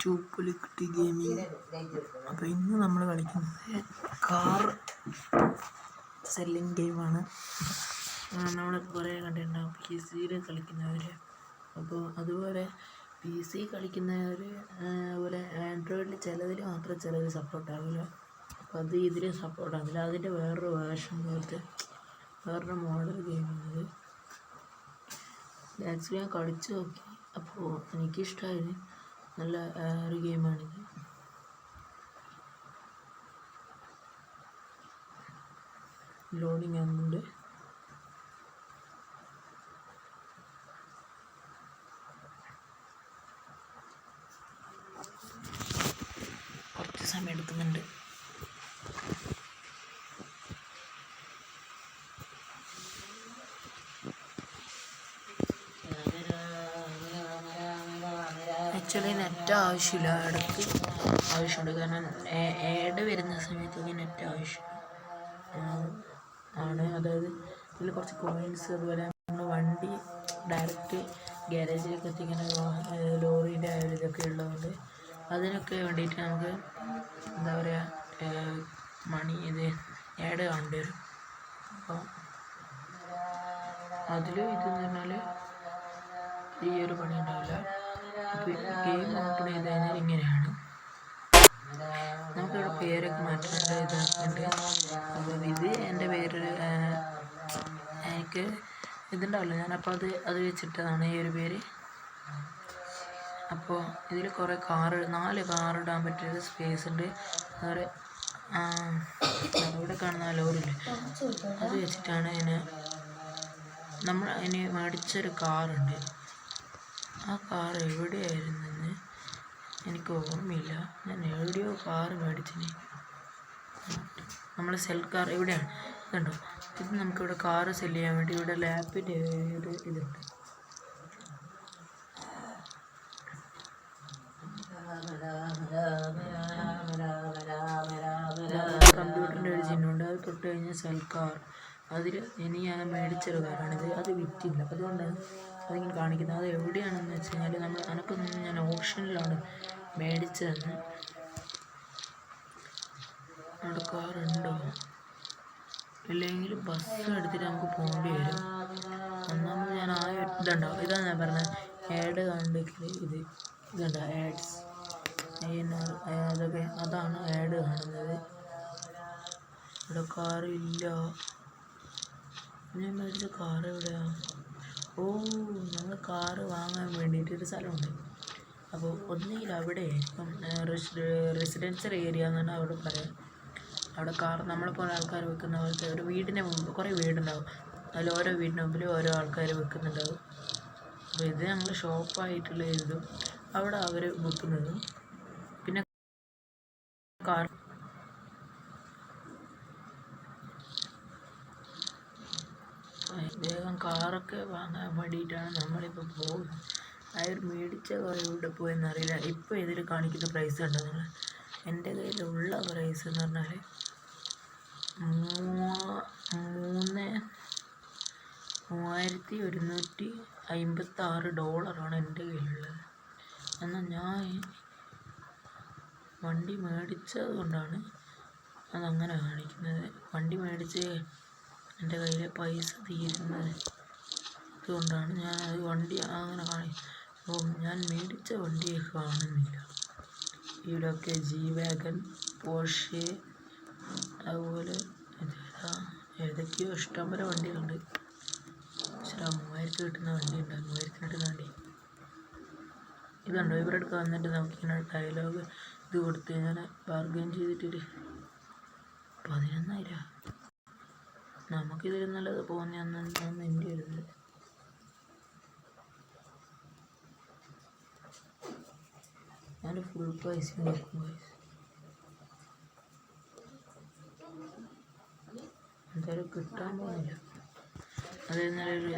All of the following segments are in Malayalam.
ചൂപ്പുലിക്കുട്ടി ഗെയിമിങ്. അപ്പോൾ ഇന്ന് നമ്മൾ കളിക്കുന്നത് കാർ സെല്ലിങ് ഗെയിമാണ്. നമ്മൾ കുറേ കണ്ടിട്ടുണ്ടാകും പി സിയിൽ കളിക്കുന്നവർ. അപ്പോൾ അതുപോലെ പി സി കളിക്കുന്നവർ അതുപോലെ ആൻഡ്രോയിഡിൽ ചിലതിൽ മാത്രം ചിലത് സപ്പോർട്ടാവില്ല. അപ്പോൾ അത് ഇതിൽ സപ്പോർട്ടാവില്ല. അതിൻ്റെ വേറൊരു വേർഷൻ പോലത്തെ വേറൊരു മോഡൽ ഗെയിമാണിത്. ആക്ച്വലി ഞാൻ കളിച്ച് നോക്കി, അപ്പോൾ എനിക്കിഷ്ടമായിരുന്നു. നല്ല ഒരു ഗെയിമാണിത്. ലോഡിങ് ആകുന്നുണ്ട്. കുറച്ച് സമയം എടുക്കുന്നുണ്ട്. ആക്ച്വലി നെറ്റ് ആവശ്യമില്ല, ഇടയ്ക്ക് ആവശ്യമുണ്ട്. കാരണം ആഡ് വരുന്ന സമയത്തൊക്കെ നെറ്റ് ആവശ്യം ആണ്. അതായത് ഇതിൽ കുറച്ച് കോയിൻസ്, അതുപോലെ നമ്മൾ വണ്ടി ഡയറക്റ്റ് ഗ്യാരേജിലേക്ക് എത്തിക്കുന്ന ലോറീൻ്റെ ആ ഒരു ഇതൊക്കെ ഉള്ളതുകൊണ്ട് അതിനൊക്കെ വേണ്ടിയിട്ട് നമുക്ക് എന്താ പറയുക മണി ഇത് ആഡ് കാണേണ്ടി വരും. അപ്പോൾ അതിൽ ഇതെന്ന് പറഞ്ഞാൽ ഈ ഒരു പണി ഉണ്ടാവില്ല. അപ്പോൾ ഗെയിം ഓപ്പൺ ചെയ്ത് കഴിഞ്ഞാൽ ഇങ്ങനെയാണ്. നമുക്കിവിടെ പേരൊക്കെ മാറ്റേണ്ട ഇതാക്കുന്നുണ്ട്. അപ്പോൾ ഇത് എൻ്റെ പേരൊരു എനിക്ക് ഇതുണ്ടാവില്ല, ഞാനപ്പോൾ അത് വെച്ചിട്ടതാണ് ഈ ഒരു പേര്. അപ്പോൾ ഇതിൽ കുറേ 4 കാർ ഇടാൻ പറ്റിയൊരു സ്പേസ് ഉണ്ട്. അതുപോലെ ഇവിടെ കാണുന്ന ലോറില്ലേ, അത് വെച്ചിട്ടാണ് നമ്മൾ അതിന് മേടിച്ചൊരു കാറുണ്ട്. ആ കാർ എവിടെയായിരുന്നെന്ന് എനിക്ക് ഓർമ്മയില്ല. ഞാൻ എവിടെയോ കാർ മേടിച്ചിന്. നമ്മൾ സെൽ കാർ ഇവിടെയാണ്, ഇതുണ്ടോ. ഇത് നമുക്കിവിടെ കാറ് സെല്ല് ചെയ്യാൻ വേണ്ടി ഇവിടെ ലാപ്പിൻ്റെ ഒരു ഇതുണ്ട്. കമ്പ്യൂട്ടറിൻ്റെ ഒരു ചിഹ്നമുണ്ട്, അത് തൊട്ട് കഴിഞ്ഞാൽ സെൽ കാർ. അതിൽ ഞാൻ മേടിച്ചൊരു കാറാണിത്. അത് വിറ്റില്ല, അതുകൊണ്ടാണ് അതിങ്ങനെ കാണിക്കുന്നത്. അത് എവിടെയാണെന്ന് വെച്ച് കഴിഞ്ഞാൽ എനിക്കൊന്നും ഞാൻ ഓപ്ഷനിലാണ് മേടിച്ചതെന്ന്. അവിടെ കാറുണ്ടോ, ഇല്ലെങ്കിൽ ബസ് എടുത്തിട്ട് നമുക്ക് പോകേണ്ടി വരും. ഒന്നാമത് ഞാൻ ഇതുണ്ടാവും, ഇതാണ് ഞാൻ പറഞ്ഞത് ആഡ് കണ്ടെങ്കിൽ ഇതുണ്ടോ ആഡ്സ്, അതൊക്കെ അതാണ് ആഡ് കാണുന്നത്. ഇവിടെ കാറില്ല. ഞാൻ മേടിച്ച കാർ എവിടെയാണ്? ഞങ്ങൾ കാറ് വാങ്ങാൻ വേണ്ടിയിട്ടൊരു സ്ഥലമുണ്ട്. അപ്പോൾ ഒന്നുകിൽ അവിടെ ഇപ്പം റെസിഡൻഷ്യൽ ഏരിയ എന്നാണ് അവിടെ പറയാം. അവിടെ കാർ നമ്മളിപ്പോൾ ആൾക്കാർ വെക്കുന്ന പോലത്തെ ഒരു വീടിൻ്റെ മുമ്പ് കുറേ വീടുണ്ടാവും. അതിൽ ഓരോ വീടിന് മുമ്പിൽ ഓരോ ആൾക്കാർ വെക്കുന്നുണ്ടാവും. അപ്പോൾ ഇത് ഞങ്ങൾ ഷോപ്പായിട്ടുള്ള ഇതും അവിടെ അവർ വെക്കുന്നതും. പിന്നെ കാർ വേഗം കാറൊക്കെ വാങ്ങാൻ വേണ്ടിയിട്ടാണ് നമ്മളിപ്പോൾ പോകുന്നത്. അയാൾ മേടിച്ച കാർ എവിടെ പോയെന്നറിയില്ല. ഇപ്പോൾ ഇതിൽ കാണിക്കുന്ന പ്രൈസ് കണ്ടോ നിങ്ങൾ? എൻ്റെ കയ്യിലുള്ള പ്രൈസ് എന്ന് പറഞ്ഞാൽ $3156 എൻ്റെ കയ്യിലുള്ളത്. എന്നാൽ ഞാൻ വണ്ടി മേടിച്ചത് കൊണ്ടാണ് അതങ്ങനെ കാണിക്കുന്നത്. വണ്ടി മേടിച്ച് എൻ്റെ കയ്യിലെ പൈസ തീരുന്നത് അതുകൊണ്ടാണ് ഞാൻ അത് വണ്ടി അങ്ങനെ കാണിക്കുന്നത്. അപ്പോൾ ഞാൻ മേടിച്ച വണ്ടിയെ കാണുന്നില്ല. ഇവിടെയൊക്കെ G-Wagon, പോർഷെ, അതുപോലെ ഏതൊക്കെയോ ഇഷ്ടംപോലെ വണ്ടികളുണ്ട്. പക്ഷേ 3000 കിട്ടുന്ന വണ്ടി ഉണ്ട്, 3000 കിട്ടുന്ന വണ്ടി ഇതുണ്ടോ. ഇവരുടെ അടുത്ത് വന്നിട്ട് നമുക്കിങ്ങനെ ഡയലോഗ് ഇത് കൊടുത്ത് ഞാൻ ബാർഗെയിൻ ചെയ്തിട്ടൊരു 11,000 നമുക്കിതിൽ നല്ലത് പോകുന്നതെന്ന് എൻ്റെ ഒരു ഇത്. ഞാൻ ഫുൾ പ്രൈസിന് കൊടുക്കും. എന്തായാലും കിട്ടാൻ പോകുന്നില്ല. അതേ നല്ലൊരു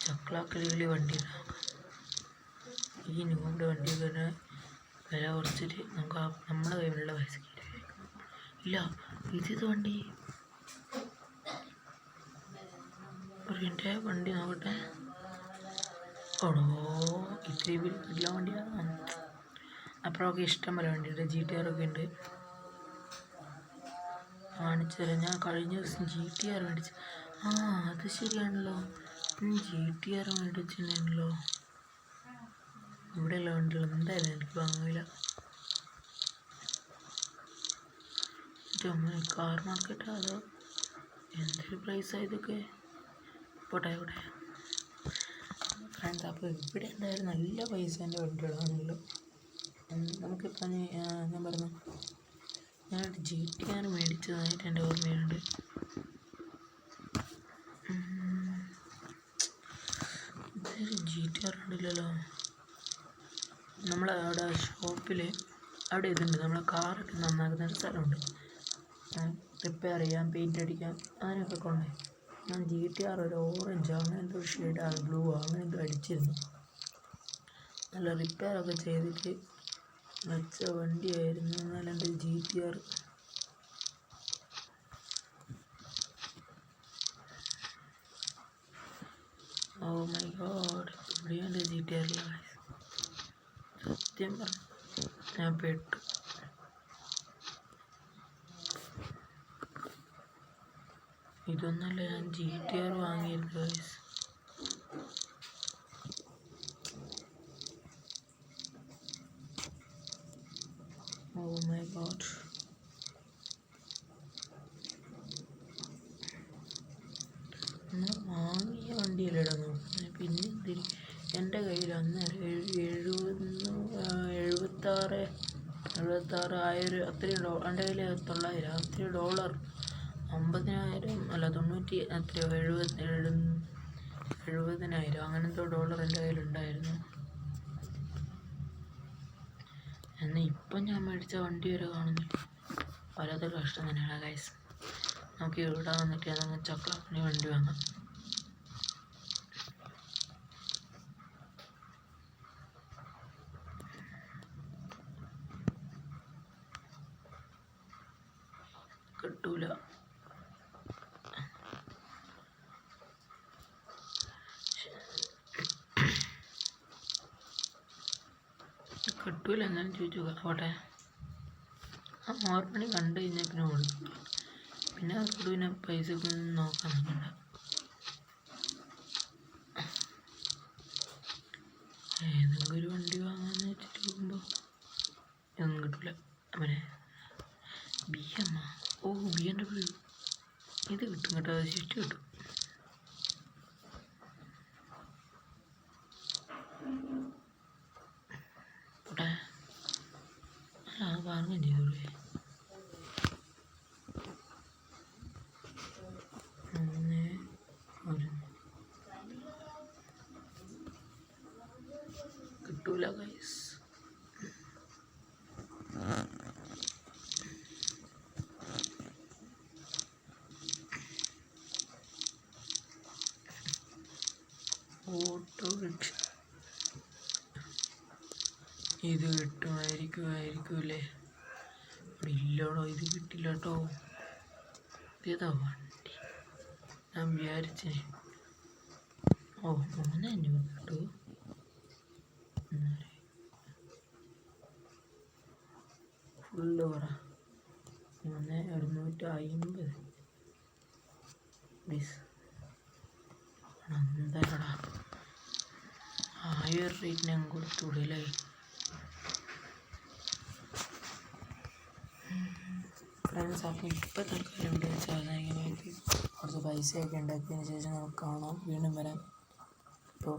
ചക്ലാക്കളികളി വണ്ടി ഉണ്ടാക്കാം. ഈ ന്യൂൻ്റെ വണ്ടിയൊക്കെ വില കുറച്ചിട്ട് നമുക്ക് നമ്മുടെ കയ്യിലുള്ള പൈസ ഇല്ല. ഇത് വണ്ടി എൻ്റെ വണ്ടി നോക്കട്ടെ. ഓടോ ഇത്രയും പേര് കിട്ടില്ല വണ്ടിയാണ്. അപ്പോഴൊക്കെ ഇഷ്ടം പോലെ വണ്ടിയുണ്ട്. GTR ഒക്കെ ഉണ്ട്. കാണിച്ചു തരാം. ഞാൻ കഴിഞ്ഞ ദിവസം GTR മേടിച്ചു. അത് ശരിയാണല്ലോ, GTR മേടിച്ചിട്ടുണ്ടല്ലോ. ഇവിടെയുള്ള വണ്ടികൾ എന്തായാലും എനിക്ക് വാങ്ങില്ല. കാർ മാർക്കറ്റ് അതോ എന്തൊരു പ്രൈസാണ് ഇതൊക്കെ. പോട്ടെ. ഫ്രണ്ട്സ്, അപ്പോൾ ഇവിടെ എന്തായാലും നല്ല പൈസേൻ്റെ വണ്ടികളാണല്ലോ. നമുക്കിപ്പോൾ ഞാൻ പറഞ്ഞു, ഞാൻ GTR മേടിച്ചതായിട്ട് എൻ്റെ ഓർമ്മയുണ്ട്. ഇതൊരു GTR ഉണ്ടല്ലോ. നമ്മളവിടെ ഷോപ്പിൽ അവിടെ ഇതുണ്ട്, നമ്മളെ കാറൊക്കെ നന്നാക്കുന്ന ഒരു സ്ഥലമുണ്ട്. റിപ്പയർ ചെയ്യാൻ, പെയിൻ്റ് അടിക്കാൻ, അതിനൊക്കെ കൊണ്ടേ ഞാൻ GTR ഒരു ഓറഞ്ച് അങ്ങനത്തെ ഒരു ഷെയ്ഡാണ്, ബ്ലൂ അങ്ങനത്തെ അടിച്ചിരുന്നു. നല്ല റിപ്പയറൊക്കെ ചെയ്തിട്ട് വെച്ച വണ്ടിയായിരുന്നു. എന്നാലും എൻ്റെ GTR ഓ മൈ ഗോഡ്, ഇവിടെയുണ്ട് GTR. സത്യം പറഞ്ഞു ഞാൻ പെട്ടു. ഇതൊന്നല്ല ഞാൻ GTR വാങ്ങിയിരുന്നു ഗൈസ്. ഓ മൈ ഗോഡ്, നമ്മൾ വാങ്ങിയ വണ്ടിയല്ലേടാ നോക്കുന്നത്. പിന്നെ എന്തിന് എൻ്റെ കയ്യിൽ അന്നേരം 76,000 അത്രയും എൻ്റെ കയ്യിൽ 900 അത്രയും $, 50,000 അല്ല 90 അത്രയോ 70,000 അങ്ങനത്തെ $, എൻ്റെ കയ്യിലുണ്ടായിരുന്നു. എന്നാൽ ഇപ്പം ഞാൻ മേടിച്ച വണ്ടി വരെ കാണുന്നില്ല. വല്ലാത്തൊരു കഷ്ടം തന്നെയാണ് ഗൈസ്. നമുക്ക് ഇവിടെ വന്നിട്ട് അതങ്ങ് ചക്രപ്പണി വണ്ടി വാങ്ങാം. കിട്ടൂല. എന്നാലും ചോദിച്ചു പോട്ടെ. ആ മോർപ്പണി കണ്ടു കഴിഞ്ഞാൽ പിന്നെ കൊടുക്കും. പിന്നെ അവർക്ക് പിന്നെ പൈസക്ക് നോക്കാൻ നിൽക്കണ്ട. ഏതെങ്കിലും ഒരു വണ്ടി വാങ്ങാന്ന് വെച്ചിട്ട് പോകുമ്പോൾ ഇതൊന്നും കിട്ടില്ല. അവനെ BM BMW ഇത് കിട്ടും കേട്ടോ, അത് സ്വിഫ്റ്റ് കിട്ടും. പോട്ടെ, അല്ല അത് വാങ്ങുകയും ചെയ്തോളൂ. കിട്ടൂല ഗൈസ്. ഓട്ടോറിക്ഷ ഇത് കിട്ടുമായിരിക്കൂലേ? ഇല്ലടോ, ഇത് കിട്ടില്ല കേട്ടോ. ഏതാ വണ്ടി? ഞാൻ വിചാരിച്ചേ 3,500 കിട്ടൂ. ഫുള്ള് പറ 3,150. എന്താടാ 1000 റേറ്റ് ഞാൻ കൊടുത്തുവിടല്ലേ? ഫ്രണ്ട്സ്, അപ്പോൾ ഇപ്പോൾ തൽക്കാലം ഇവിടെ വെച്ച് അവസാനിക്കാൻ കുറച്ച് പൈസയൊക്കെ ഉണ്ടാക്കിയതിന് ശേഷം നമുക്ക് കാണാം. വീണ്ടും വരാം. അപ്പോൾ